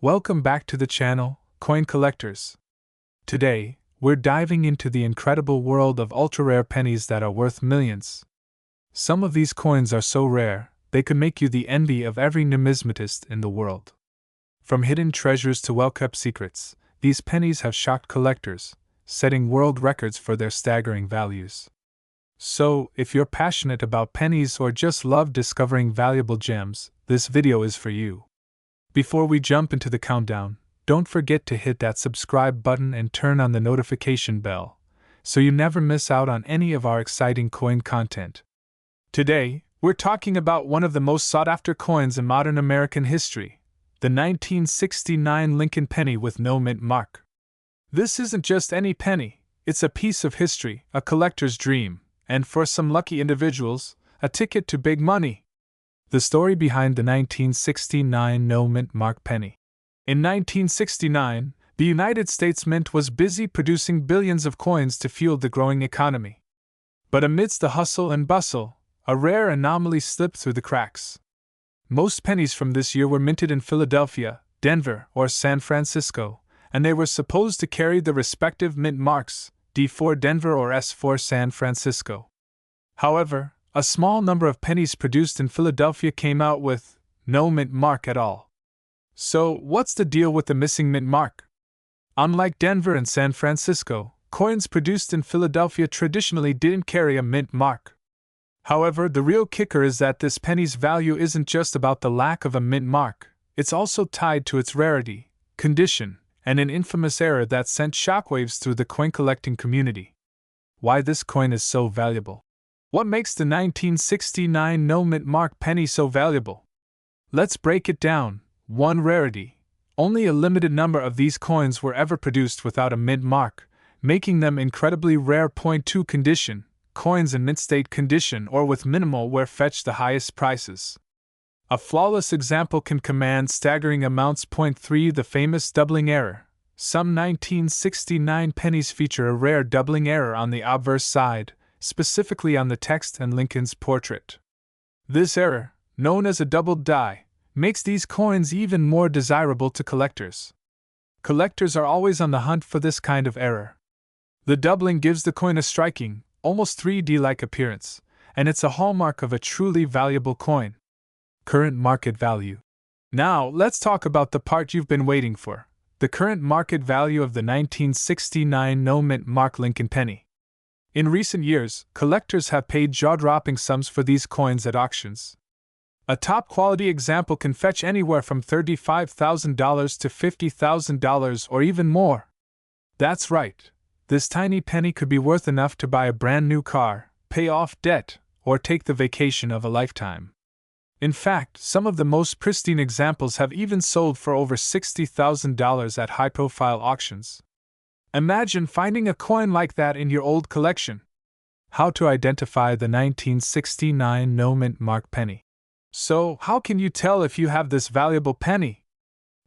Welcome back to the channel, Coin Collectors. Today, we're diving into the incredible world of ultra-rare pennies that are worth millions. Some of these coins are so rare, they could make you the envy of every numismatist in the world. From hidden treasures to well-kept secrets, these pennies have shocked collectors, setting world records for their staggering values. So, if you're passionate about pennies or just love discovering valuable gems, this video is for you. Before we jump into the countdown, don't forget to hit that subscribe button and turn on the notification bell, so you never miss out on any of our exciting coin content. Today, we're talking about one of the most sought-after coins in modern American history, the 1969 Lincoln penny with no mint mark. This isn't just any penny, it's a piece of history, a collector's dream, and for some lucky individuals, a ticket to big money. The story behind the 1969 no mint mark penny. In 1969, the United States Mint was busy producing billions of coins to fuel the growing economy. But amidst the hustle and bustle, a rare anomaly slipped through the cracks. Most pennies from this year were minted in Philadelphia, Denver, or San Francisco, and they were supposed to carry the respective mint marks, D4 Denver or S4 San Francisco. However, a small number of pennies produced in Philadelphia came out with no mint mark at all. So, what's the deal with the missing mint mark? Unlike Denver and San Francisco, coins produced in Philadelphia traditionally didn't carry a mint mark. However, the real kicker is that this penny's value isn't just about the lack of a mint mark, it's also tied to its rarity, condition, and an infamous error that sent shockwaves through the coin collecting community. Why this coin is so valuable? What makes the 1969 no mint mark penny so valuable? Let's break it down. 1. Rarity. Only a limited number of these coins were ever produced without a mint mark, making them incredibly rare. 2. Condition. Coins in mint state condition or with minimal wear fetch the highest prices. A flawless example can command staggering amounts. 3. The famous doubling error. Some 1969 pennies feature a rare doubling error on the obverse side, specifically on the text and Lincoln's portrait. This error, known as a doubled die, makes these coins even more desirable to collectors. Collectors are always on the hunt for this kind of error. The doubling gives the coin a striking, almost 3D-like appearance, and it's a hallmark of a truly valuable coin. Current market value. Now, let's talk about the part you've been waiting for, the current market value of the 1969 no mint mark Lincoln penny. In recent years, collectors have paid jaw-dropping sums for these coins at auctions. A top-quality example can fetch anywhere from $35,000 to $50,000 or even more. That's right. This tiny penny could be worth enough to buy a brand new car, pay off debt, or take the vacation of a lifetime. In fact, some of the most pristine examples have even sold for over $60,000 at high-profile auctions. Imagine finding a coin like that in your old collection. How to identify the 1969 no mint mark penny. So, how can you tell if you have this valuable penny?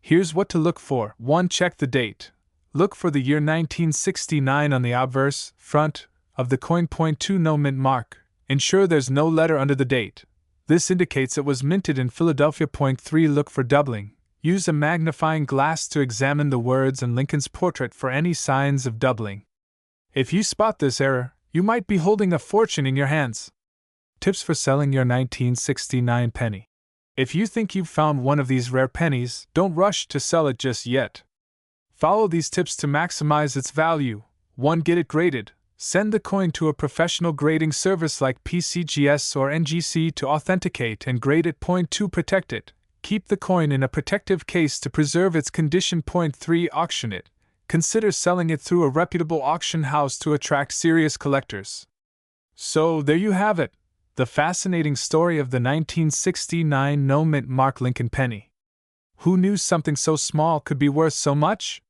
Here's what to look for. 1. Check the date. Look for the year 1969 on the obverse, front, of the coin. 2. No mint mark. Ensure there's no letter under the date. This indicates it was minted in Philadelphia. 3. Look for doubling. Use a magnifying glass to examine the words and Lincoln's portrait for any signs of doubling. If you spot this error, you might be holding a fortune in your hands. Tips for selling your 1969 penny. If you think you've found one of these rare pennies, don't rush to sell it just yet. Follow these tips to maximize its value. 1. Get it graded. Send the coin to a professional grading service like PCGS or NGC to authenticate and grade it. 2. Protect it. Keep the coin in a protective case to preserve its condition. 3. Auction it. Consider selling it through a reputable auction house to attract serious collectors. So, there you have it. The fascinating story of the 1969 no mint mark Lincoln penny. Who knew something so small could be worth so much?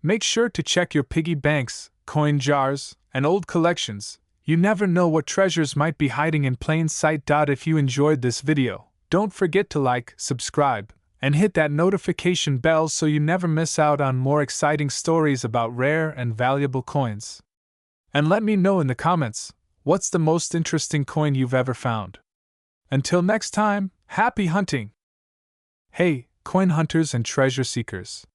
Make sure to check your piggy banks, coin jars, and old collections. You never know what treasures might be hiding in plain sight. If you enjoyed this video, don't forget to like, subscribe, and hit that notification bell so you never miss out on more exciting stories about rare and valuable coins. And let me know in the comments, what's the most interesting coin you've ever found? Until next time, happy hunting! Hey, coin hunters and treasure seekers.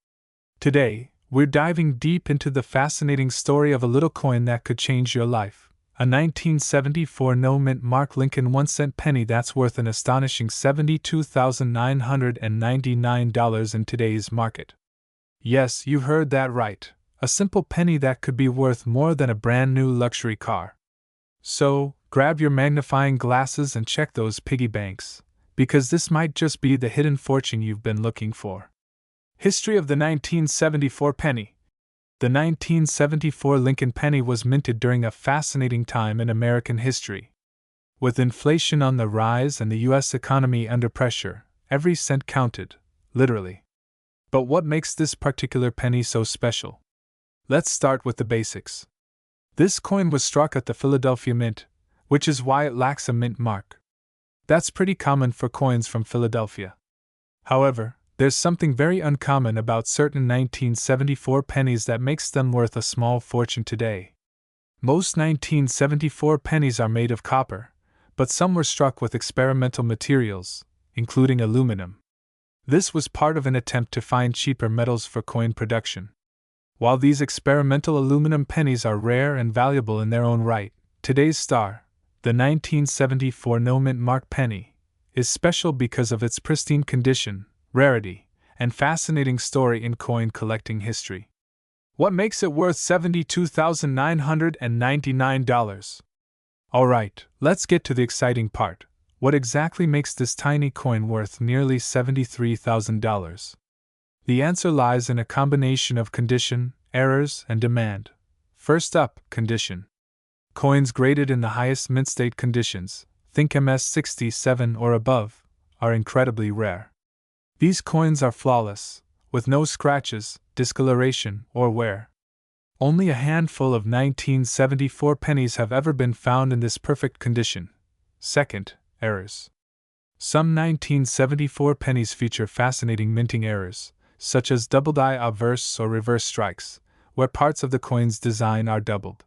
Today, we're diving deep into the fascinating story of a little coin that could change your life. A 1974 no-mint Mark Lincoln 1-cent penny that's worth an astonishing $72,999 in today's market. Yes, you heard that right. A simple penny that could be worth more than a brand new luxury car. So, grab your magnifying glasses and check those piggy banks, because this might just be the hidden fortune you've been looking for. History of the 1974 penny. The 1974 Lincoln penny was minted during a fascinating time in American history. With inflation on the rise and the U.S. economy under pressure, every cent counted, literally. But what makes this particular penny so special? Let's start with the basics. This coin was struck at the Philadelphia Mint, which is why it lacks a mint mark. That's pretty common for coins from Philadelphia. However, there's something very uncommon about certain 1974 pennies that makes them worth a small fortune today. Most 1974 pennies are made of copper, but some were struck with experimental materials, including aluminum. This was part of an attempt to find cheaper metals for coin production. While these experimental aluminum pennies are rare and valuable in their own right, today's star, the 1974 no-mint mark penny, is special because of its pristine condition, rarity, and fascinating story in coin collecting history. What makes it worth $72,999? Alright, let's get to the exciting part. What exactly makes this tiny coin worth nearly $73,000? The answer lies in a combination of condition, errors, and demand. First up, condition. Coins graded in the highest mint state conditions, think MS67 or above, are incredibly rare. These coins are flawless, with no scratches, discoloration, or wear. Only a handful of 1974 pennies have ever been found in this perfect condition. Second, errors. Some 1974 pennies feature fascinating minting errors, such as double-die obverse or reverse strikes, where parts of the coin's design are doubled.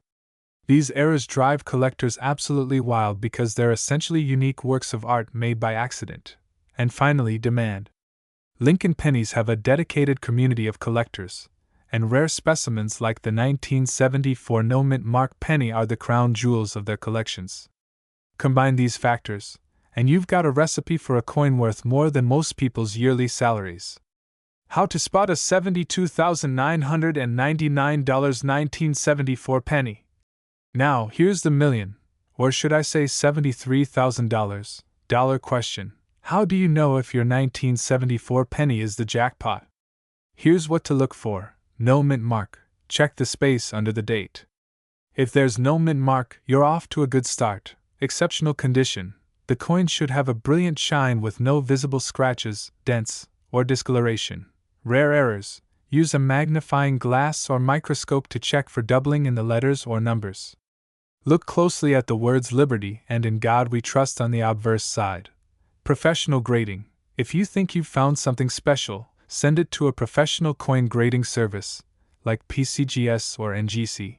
These errors drive collectors absolutely wild because they're essentially unique works of art made by accident. And finally, demand. Lincoln pennies have a dedicated community of collectors, and rare specimens like the 1974 no-mint mark penny are the crown jewels of their collections. Combine these factors, and you've got a recipe for a coin worth more than most people's yearly salaries. How to spot a $72,999 1974 penny? Now, here's the million, or should I say $73,000, dollar question. How do you know if your 1974 penny is the jackpot? Here's what to look for. No mint mark. Check the space under the date. If there's no mint mark, you're off to a good start. Exceptional condition. The coin should have a brilliant shine with no visible scratches, dents, or discoloration. Rare errors. Use a magnifying glass or microscope to check for doubling in the letters or numbers. Look closely at the words Liberty and In God We Trust on the obverse side. Professional grading. If you think you've found something special, send it to a professional coin grading service, like PCGS or NGC.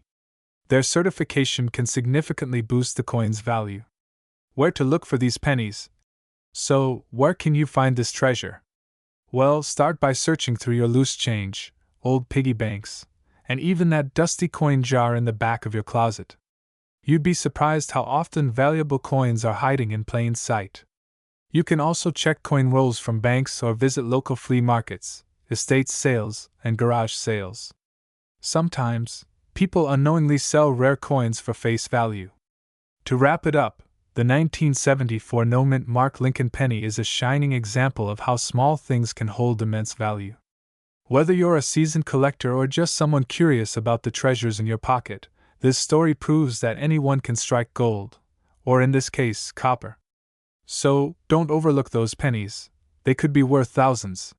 Their certification can significantly boost the coin's value. Where to look for these pennies? So, where can you find this treasure? Well, start by searching through your loose change, old piggy banks, and even that dusty coin jar in the back of your closet. You'd be surprised how often valuable coins are hiding in plain sight. You can also check coin rolls from banks or visit local flea markets, estate sales, and garage sales. Sometimes, people unknowingly sell rare coins for face value. To wrap it up, the 1974 no-mint mark Lincoln penny is a shining example of how small things can hold immense value. Whether you're a seasoned collector or just someone curious about the treasures in your pocket, this story proves that anyone can strike gold, or in this case, copper. So, don't overlook those pennies. They could be worth thousands.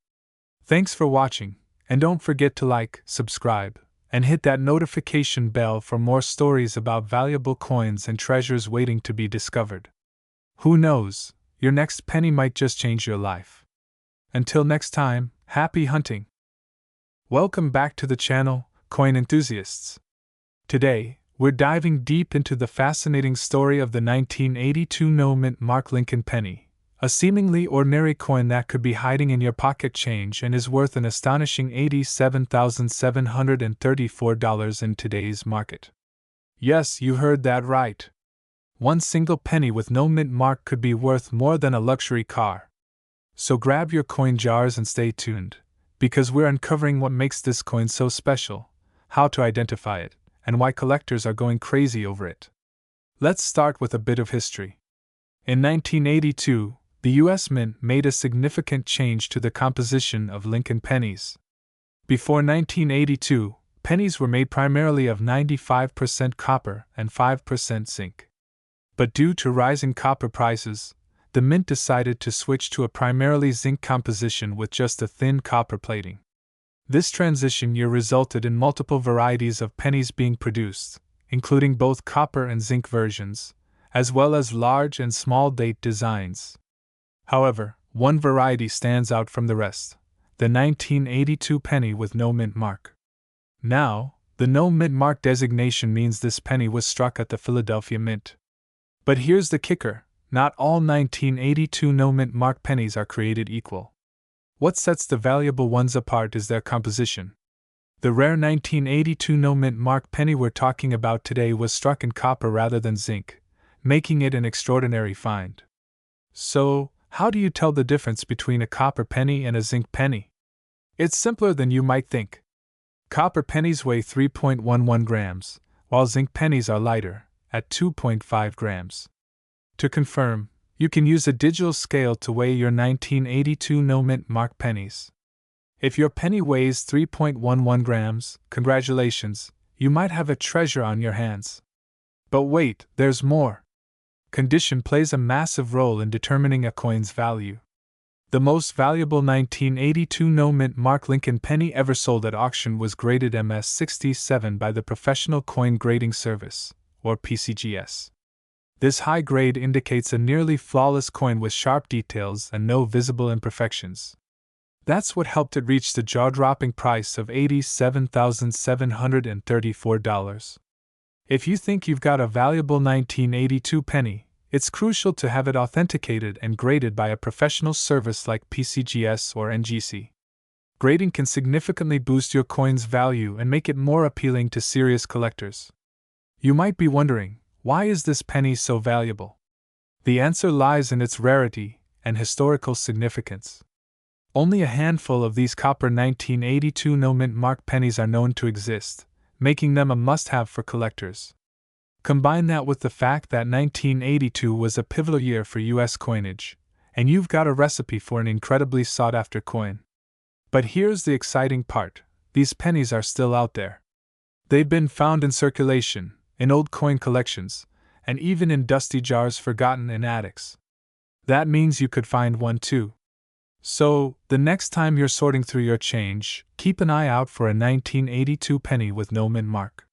Thanks for watching, and don't forget to like, subscribe, and hit that notification bell for more stories about valuable coins and treasures waiting to be discovered. Who knows, your next penny might just change your life. Until next time, happy hunting! Welcome back to the channel, coin enthusiasts. Today, we're diving deep into the fascinating story of the 1982 no-mint mark Lincoln penny, A seemingly ordinary coin that could be hiding in your pocket change and is worth an astonishing $87,734 in today's market. Yes, you heard that right. One single penny with no mint mark could be worth more than a luxury car. So grab your coin jars and stay tuned, because we're uncovering what makes this coin so special, how to identify it, and why collectors are going crazy over it. Let's start with a bit of history. In 1982, the U.S. Mint made a significant change to the composition of Lincoln pennies. Before 1982, pennies were made primarily of 95% copper and 5% zinc. But due to rising copper prices, the Mint decided to switch to a primarily zinc composition with just a thin copper plating. This transition year resulted in multiple varieties of pennies being produced, including both copper and zinc versions, as well as large and small date designs. However, one variety stands out from the rest: the 1982 penny with no mint mark. Now, the no mint mark designation means this penny was struck at the Philadelphia Mint. But here's the kicker: not all 1982 no mint mark pennies are created equal. What sets the valuable ones apart is their composition. The rare 1982 no mint mark penny we're talking about today was struck in copper rather than zinc, making it an extraordinary find. So, how do you tell the difference between a copper penny and a zinc penny? It's simpler than you might think. Copper pennies weigh 3.11 grams, while zinc pennies are lighter, at 2.5 grams. To confirm, you can use a digital scale to weigh your 1982 no mint mark pennies. If your penny weighs 3.11 grams, congratulations, you might have a treasure on your hands. But wait, there's more. Condition plays a massive role in determining a coin's value. The most valuable 1982 no mint mark Lincoln penny ever sold at auction was graded MS67 by the Professional Coin Grading Service, or PCGS. This high grade indicates a nearly flawless coin with sharp details and no visible imperfections. That's what helped it reach the jaw-dropping price of $87,734. If you think you've got a valuable 1982 penny, it's crucial to have it authenticated and graded by a professional service like PCGS or NGC. Grading can significantly boost your coin's value and make it more appealing to serious collectors. You might be wondering, why is this penny so valuable? The answer lies in its rarity and historical significance. Only a handful of these copper 1982 no mint mark pennies are known to exist, making them a must-have for collectors. Combine that with the fact that 1982 was a pivotal year for U.S. coinage, and you've got a recipe for an incredibly sought-after coin. But here's the exciting part: these pennies are still out there. They've been found in circulation, in old coin collections, and even in dusty jars forgotten in attics. That means you could find one too. So, the next time you're sorting through your change, keep an eye out for a 1982 penny with no mint mark.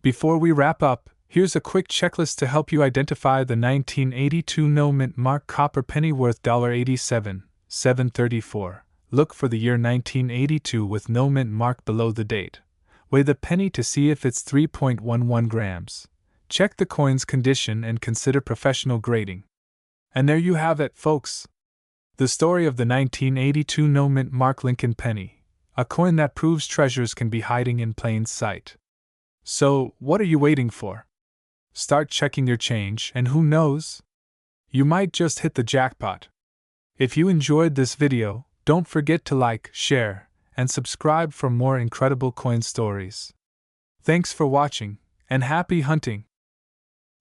Before we wrap up, here's a quick checklist to help you identify the 1982 no mint mark copper penny worth $87,734. Look for the year 1982 with no mint mark below the date. Weigh the penny to see if it's 3.11 grams. Check the coin's condition and consider professional grading. And there you have it, folks. The story of the 1982 no mint mark Lincoln penny, a coin that proves treasures can be hiding in plain sight. So, what are you waiting for? Start checking your change, and who knows? You might just hit the jackpot. If you enjoyed this video, don't forget to like, share, and subscribe for more incredible coin stories. Thanks for watching, and happy hunting!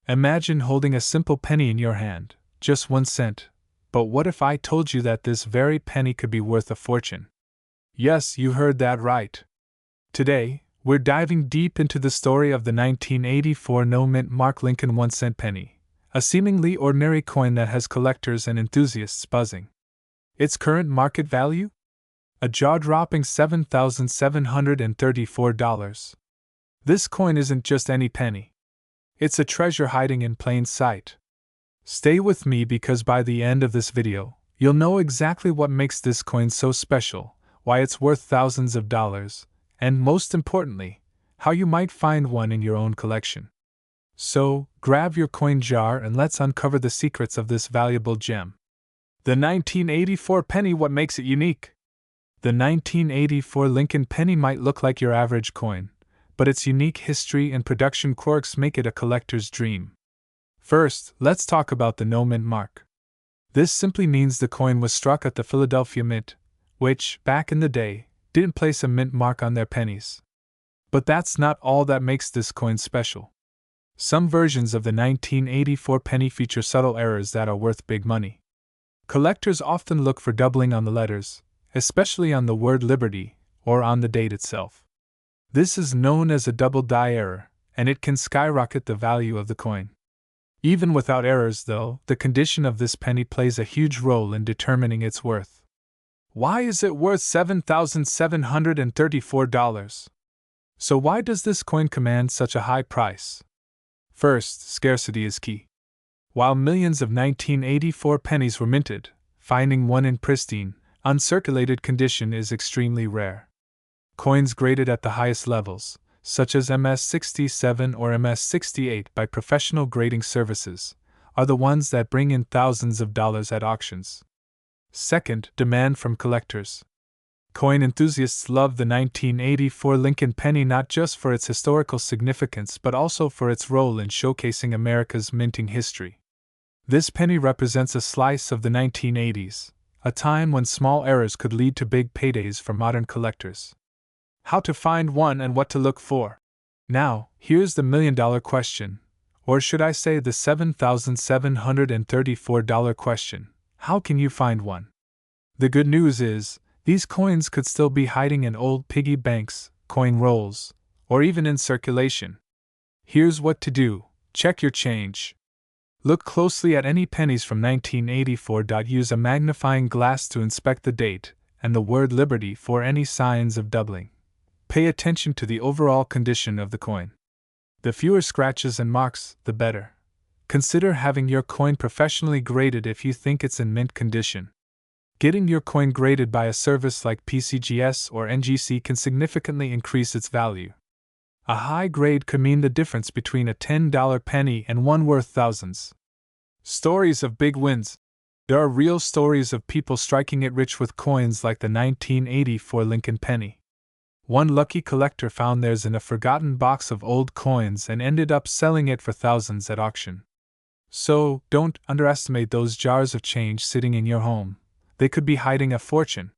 Imagine holding a simple penny in your hand, just 1 cent. But what if I told you that this very penny could be worth a fortune? Yes, you heard that right. Today, we're diving deep into the story of the 1984 no mint mark Lincoln 1 cent penny, a seemingly ordinary coin that has collectors and enthusiasts buzzing. Its current market value? A jaw-dropping $7,734. This coin isn't just any penny. It's a treasure hiding in plain sight. Stay with me because by the end of this video, you'll know exactly what makes this coin so special, why it's worth thousands of dollars, and most importantly, how you might find one in your own collection. So, grab your coin jar and let's uncover the secrets of this valuable gem. The 1984 penny, what makes it unique? The 1984 Lincoln penny might look like your average coin, but its unique history and production quirks make it a collector's dream. First, let's talk about the no mint mark. This simply means the coin was struck at the Philadelphia Mint, which, back in the day, didn't place a mint mark on their pennies. But that's not all that makes this coin special. Some versions of the 1984 penny feature subtle errors that are worth big money. Collectors often look for doubling on the letters, especially on the word Liberty, or on the date itself. This is known as a double die error, and it can skyrocket the value of the coin. Even without errors, though, the condition of this penny plays a huge role in determining its worth. Why is it worth $7,734? So why does this coin command such a high price? First, scarcity is key. While millions of 1984 pennies were minted, finding one in pristine, uncirculated condition is extremely rare. Coins graded at the highest levels, such as MS-67 or MS-68 by professional grading services, are the ones that bring in thousands of dollars at auctions. Second, demand from collectors. Coin enthusiasts love the 1984 Lincoln penny not just for its historical significance but also for its role in showcasing America's minting history. This penny represents a slice of the 1980s, a time when small errors could lead to big paydays for modern collectors. How to find one and what to look for. Now, here's the million-dollar question, or should I say the $7,734 question. How can you find one? The good news is, these coins could still be hiding in old piggy banks, coin rolls, or even in circulation. Here's what to do. Check your change. Look closely at any pennies from 1984. Use a magnifying glass to inspect the date and the word Liberty for any signs of doubling. Pay attention to the overall condition of the coin. The fewer scratches and marks, the better. Consider having your coin professionally graded if you think it's in mint condition. Getting your coin graded by a service like PCGS or NGC can significantly increase its value. A high grade could mean the difference between a $10 penny and one worth thousands. Stories of big wins. There are real stories of people striking it rich with coins like the 1984 Lincoln penny. One lucky collector found theirs in a forgotten box of old coins and ended up selling it for thousands at auction. So, don't underestimate those jars of change sitting in your home. They could be hiding a fortune.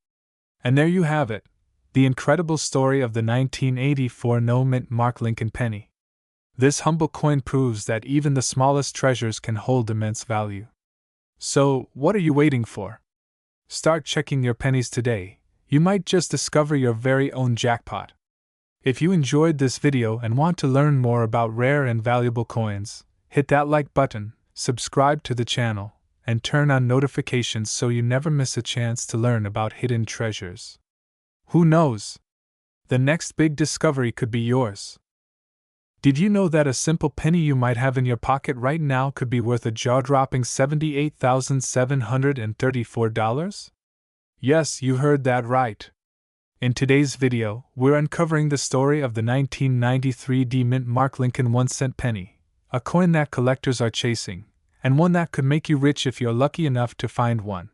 And there you have it, the incredible story of the 1984 no mint mark Lincoln penny. This humble coin proves that even the smallest treasures can hold immense value. So, what are you waiting for? Start checking your pennies today. You might just discover your very own jackpot. If you enjoyed this video and want to learn more about rare and valuable coins, hit that like button, subscribe to the channel, and turn on notifications so you never miss a chance to learn about hidden treasures. Who knows? The next big discovery could be yours. Did you know that a simple penny you might have in your pocket right now could be worth a jaw-dropping $78,734? Yes, you heard that right. In today's video, we're uncovering the story of the 1993 mint mark Lincoln 1-cent penny, a coin that collectors are chasing, and one that could make you rich if you're lucky enough to find one.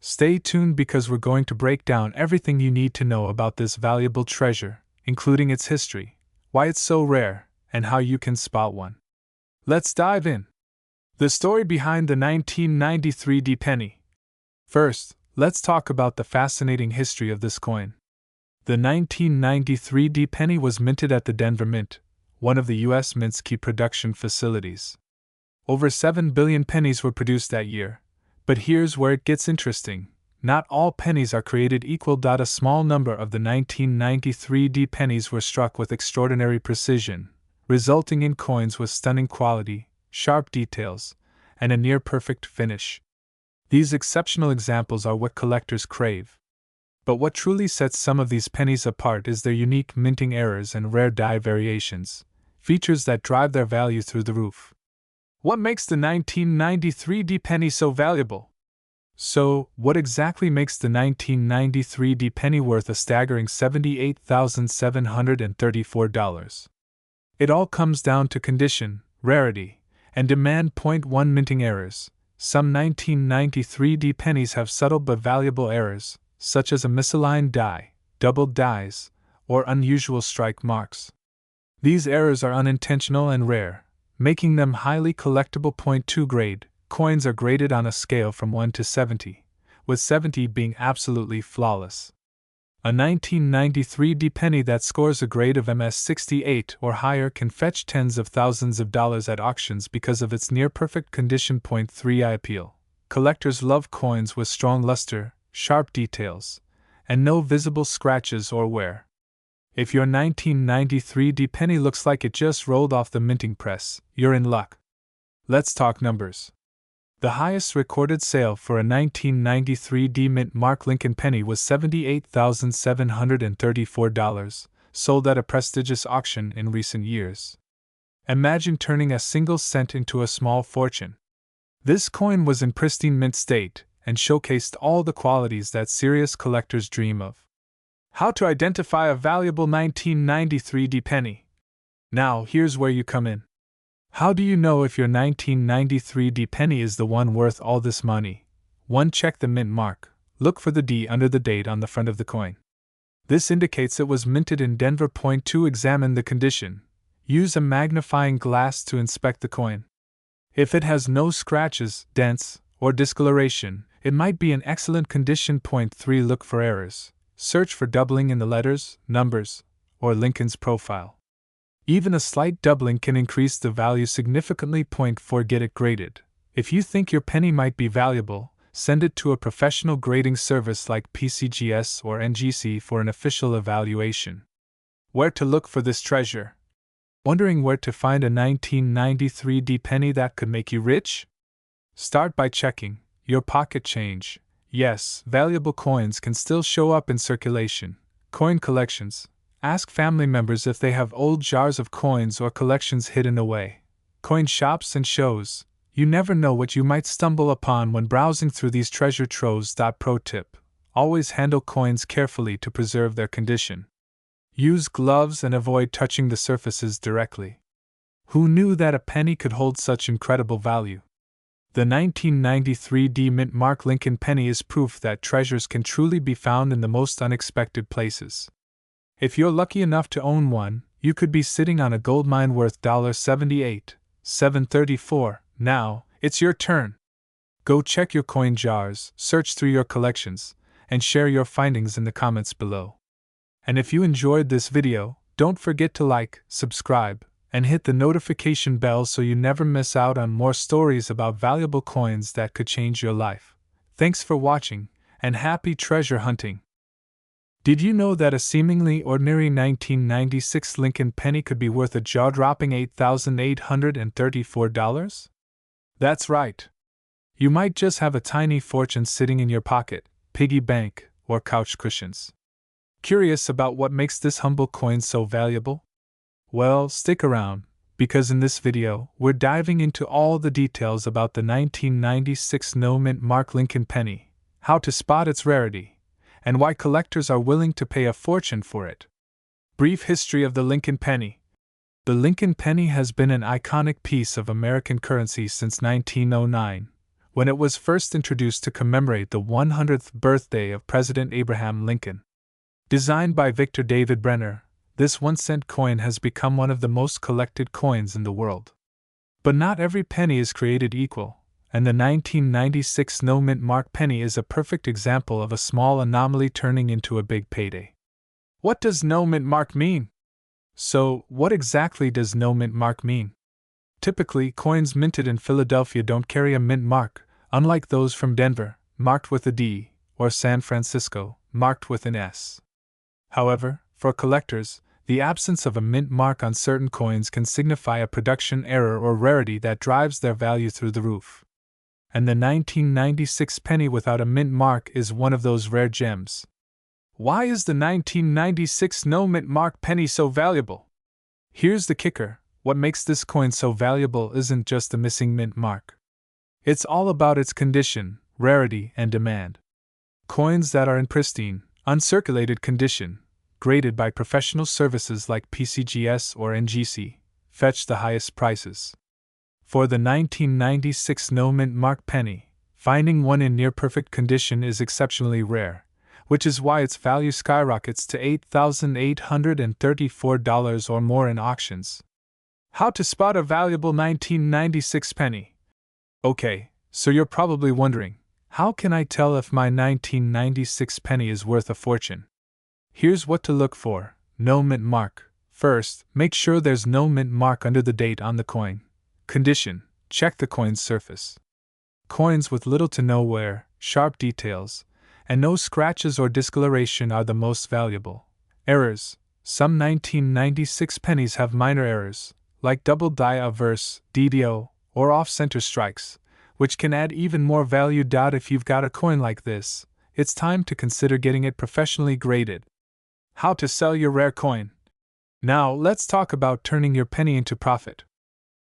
Stay tuned because we're going to break down everything you need to know about this valuable treasure, including its history, why it's so rare, and how you can spot one. Let's dive in. The story behind the 1993 penny. First, let's talk about the fascinating history of this coin. The 1993 penny was minted at the Denver Mint, one of the U.S. Mint's key production facilities. Over 7 billion pennies were produced that year. But here's where it gets interesting. Not all pennies are created equal. A small number of the 1993 pennies were struck with extraordinary precision, resulting in coins with stunning quality, sharp details, and a near-perfect finish. These exceptional examples are what collectors crave. But what truly sets some of these pennies apart is their unique minting errors and rare die variations, features that drive their value through the roof. What makes the 1993 penny so valuable? So, what exactly makes the 1993 penny worth a staggering $78,734? It all comes down to condition, rarity, and demand. 1 Minting errors. Some 1993D pennies have subtle but valuable errors, such as a misaligned die, doubled dies, or unusual strike marks. These errors are unintentional and rare, making them highly collectible. Point 2 grade. Coins are graded on a scale from 1 to 70, with 70 being absolutely flawless. A 1993D penny that scores a grade of MS68 or higher can fetch tens of thousands of dollars at auctions because of its near-perfect condition. Point 3 I appeal. Collectors love coins with strong luster, sharp details, and no visible scratches or wear. If your 1993D penny looks like it just rolled off the minting press, you're in luck. Let's talk numbers. The highest recorded sale for a 1993D mint mark Lincoln penny was $78,734, sold at a prestigious auction in recent years. Imagine turning a single cent into a small fortune. This coin was in pristine mint state and showcased all the qualities that serious collectors dream of. How to identify a valuable 1993D penny? Now, here's where you come in. How do you know if your 1993D penny is the one worth all this money? 1. Check the mint mark. Look for the D under the date on the front of the coin. This indicates it was minted in Denver. Point 2. Examine the condition. Use a magnifying glass to inspect the coin. If it has no scratches, dents, or discoloration, it might be in excellent condition. Point 3. Look for errors. Search for doubling in the letters, numbers, or Lincoln's profile. Even a slight doubling can increase the value significantly. Point 4. Get it graded. If you think your penny might be valuable, send it to a professional grading service like PCGS or NGC for an official evaluation. Where to look for this treasure? Wondering where to find a 1993D penny that could make you rich? Start by checking your pocket change. Yes, valuable coins can still show up in circulation. Coin collections. Ask family members if they have old jars of coins or collections hidden away. Coin shops and shows. You never know what you might stumble upon when browsing through these treasure troves. Pro tip: always handle coins carefully to preserve their condition. Use gloves and avoid touching the surfaces directly. Who knew that a penny could hold such incredible value? The 1993D mint mark Lincoln penny is proof that treasures can truly be found in the most unexpected places. If you're lucky enough to own one, you could be sitting on a goldmine worth $78,734. Now, it's your turn. Go check your coin jars, search through your collections, and share your findings in the comments below. And if you enjoyed this video, don't forget to like, subscribe, and hit the notification bell so you never miss out on more stories about valuable coins that could change your life. Thanks for watching, and happy treasure hunting! Did you know that a seemingly ordinary 1996 Lincoln penny could be worth a jaw-dropping $8,834? That's right. You might just have a tiny fortune sitting in your pocket, piggy bank, or couch cushions. Curious about what makes this humble coin so valuable? Well, stick around, because in this video, we're diving into all the details about the 1996 No Mint Mark Lincoln penny, how to spot its rarity, and why collectors are willing to pay a fortune for it. Brief history of the Lincoln penny. The Lincoln penny has been an iconic piece of American currency since 1909, when it was first introduced to commemorate the 100th birthday of President Abraham Lincoln. Designed by Victor David Brenner, this 1-cent coin has become one of the most collected coins in the world. But not every penny is created equal, and the 1996 No Mint Mark penny is a perfect example of a small anomaly turning into a big payday. What does No Mint Mark mean? So, what exactly does No Mint Mark mean? Typically, coins minted in Philadelphia don't carry a mint mark, unlike those from Denver, marked with a D, or San Francisco, marked with an S. However, for collectors, the absence of a mint mark on certain coins can signify a production error or rarity that drives their value through the roof. And the 1996 penny without a mint mark is one of those rare gems. Why is the 1996 No Mint Mark penny so valuable? Here's the kicker: what makes this coin so valuable isn't just the missing mint mark. It's all about its condition, rarity, and demand. Coins that are in pristine, uncirculated condition, graded by professional services like PCGS or NGC, fetch the highest prices. For the 1996 no mint mark penny, finding one in near perfect condition is exceptionally rare, which is why its value skyrockets to $8,834 or more in auctions. How to spot a valuable 1996 penny? Okay, so you're probably wondering, how can I tell if my 1996 penny is worth a fortune? Here's what to look for. No mint mark. First, make sure there's no mint mark under the date on the coin. Condition: check the coin's surface. Coins with little to no wear, sharp details, and no scratches or discoloration are the most valuable. Errors: some 1996 pennies have minor errors, like double die averse, DDO, or off-center strikes, which can add even more value. If you've got a coin like this, it's time to consider getting it professionally graded. How to sell your rare coin. Now, let's talk about turning your penny into profit.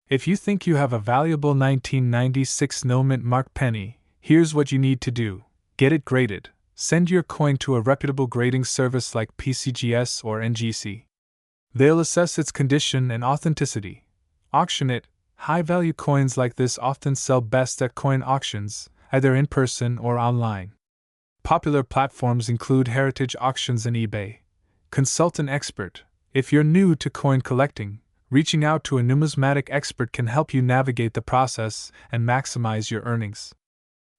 If you think you have a valuable 1996 no mint mark penny, here's what you need to do. Get it graded. Send your coin to a reputable grading service like PCGS or NGC. They'll assess its condition and authenticity. Auction it. High-value coins like this often sell best at coin auctions, either in person or online. Popular platforms include Heritage Auctions and eBay. Consult an expert. If you're new to coin collecting, reaching out to a numismatic expert can help you navigate the process and maximize your earnings.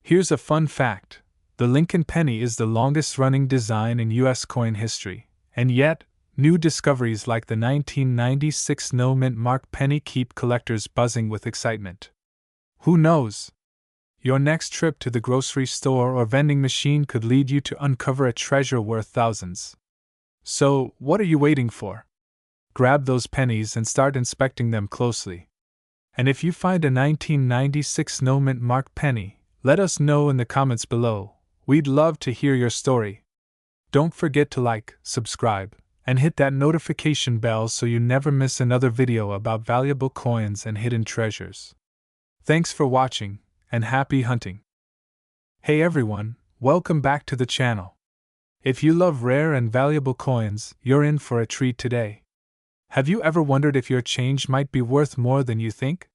Here's a fun fact. The Lincoln penny is the longest-running design in U.S. coin history, and yet, new discoveries like the 1996 no mint mark penny keep collectors buzzing with excitement. Who knows? Your next trip to the grocery store or vending machine could lead you to uncover a treasure worth thousands. So, what are you waiting for? Grab those pennies and start inspecting them closely. And if you find a 1996 no mint mark penny, let us know in the comments below. We'd love to hear your story. Don't forget to like, subscribe, and hit that notification bell so you never miss another video about valuable coins and hidden treasures. Thanks for watching, and happy hunting! Hey everyone, welcome back to the channel. If you love rare and valuable coins, you're in for a treat today. Have you ever wondered if your change might be worth more than you think?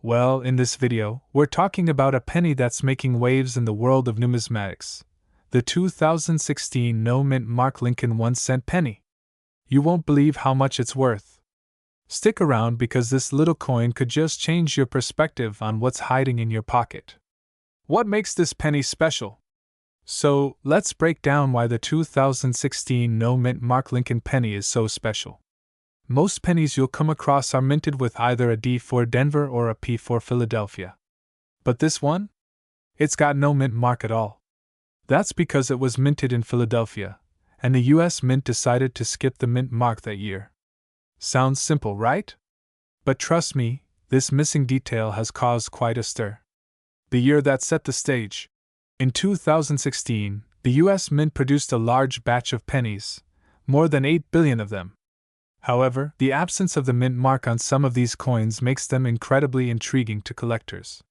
Well, in this video, we're talking about a penny that's making waves in the world of numismatics. The 2016 no mint mark Lincoln 1-cent penny. You won't believe how much it's worth. Stick around because this little coin could just change your perspective on what's hiding in your pocket. What makes this penny special? So, let's break down why the 2016 no mint mark Lincoln penny is so special. Most pennies you'll come across are minted with either a D for Denver or a P for Philadelphia. But this one? It's got no mint mark at all. That's because it was minted in Philadelphia, and the US Mint decided to skip the mint mark that year. Sounds simple, right? But trust me, this missing detail has caused quite a stir. The year that set the stage. In 2016, the US Mint produced a large batch of pennies, more than 8 billion of them. However, the absence of the mint mark on some of these coins makes them incredibly intriguing to collectors.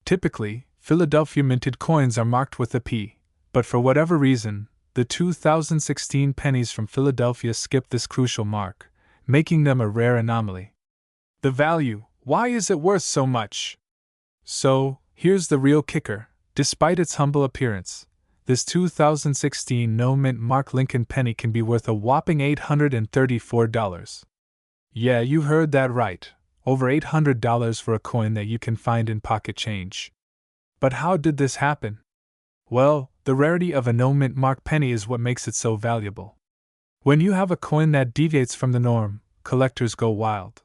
Typically, Philadelphia minted coins are marked with a P, but for whatever reason, the 2016 pennies from Philadelphia skipped this crucial mark, making them a rare anomaly. The value: why is it worth so much? So, here's the real kicker. Despite its humble appearance, this 2016 no mint mark Lincoln penny can be worth a whopping $834. Yeah, you heard that right. Over $800 for a coin that you can find in pocket change. But how did this happen? Well, the rarity of a no mint mark penny is what makes it so valuable. When you have a coin that deviates from the norm, collectors go wild.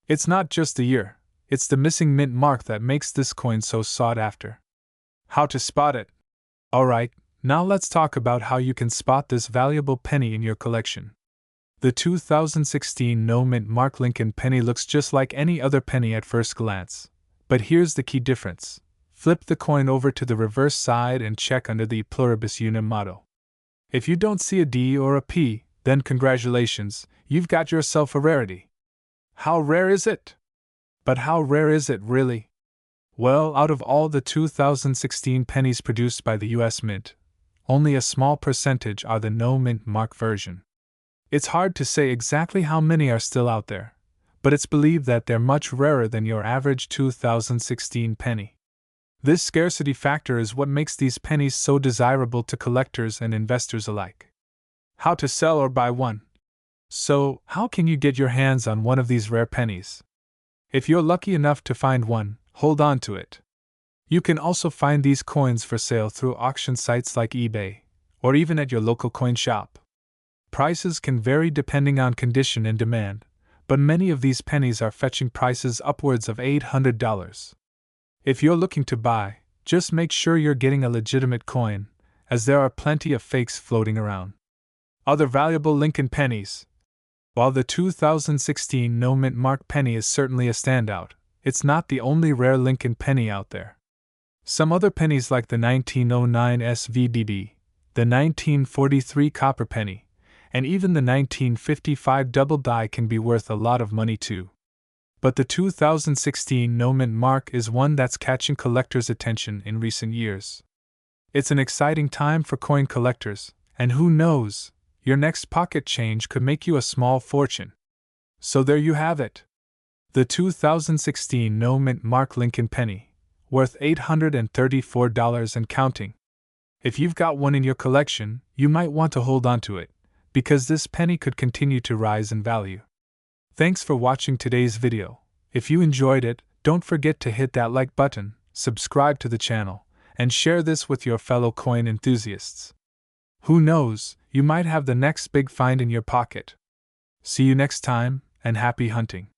It's not just the year, it's the missing mint mark that makes this coin so sought after. How to spot it? Alright, now let's talk about how you can spot this valuable penny in your collection. The 2016 no mint mark Lincoln penny looks just like any other penny at first glance. But here's the key difference. Flip the coin over to the reverse side and check under the pluribus unum motto. If you don't see a D or a P, then congratulations, you've got yourself a rarity. How rare is it? But how rare is it really? Well, out of all the 2016 pennies produced by the US Mint, only a small percentage are the no mint mark version. It's hard to say exactly how many are still out there, but it's believed that they're much rarer than your average 2016 penny. This scarcity factor is what makes these pennies so desirable to collectors and investors alike. How to sell or buy one? So, how can you get your hands on one of these rare pennies? If you're lucky enough to find one, hold on to it. You can also find these coins for sale through auction sites like eBay, or even at your local coin shop. Prices can vary depending on condition and demand, but many of these pennies are fetching prices upwards of $800. If you're looking to buy, just make sure you're getting a legitimate coin, as there are plenty of fakes floating around. Other valuable Lincoln pennies. While the 2016 no mint mark penny is certainly a standout, it's not the only rare Lincoln penny out there. Some other pennies like the 1909 SVDD, the 1943 copper penny, and even the 1955 double die can be worth a lot of money too. But the 2016 no mint mark is one that's catching collectors' attention in recent years. It's an exciting time for coin collectors, and who knows, your next pocket change could make you a small fortune. So there you have it. The 2016 no mint mark Lincoln penny, worth $834 and counting. If you've got one in your collection, you might want to hold on to it, because this penny could continue to rise in value. Thanks for watching today's video. If you enjoyed it, don't forget to hit that like button, subscribe to the channel, and share this with your fellow coin enthusiasts. Who knows, you might have the next big find in your pocket. See you next time, and happy hunting.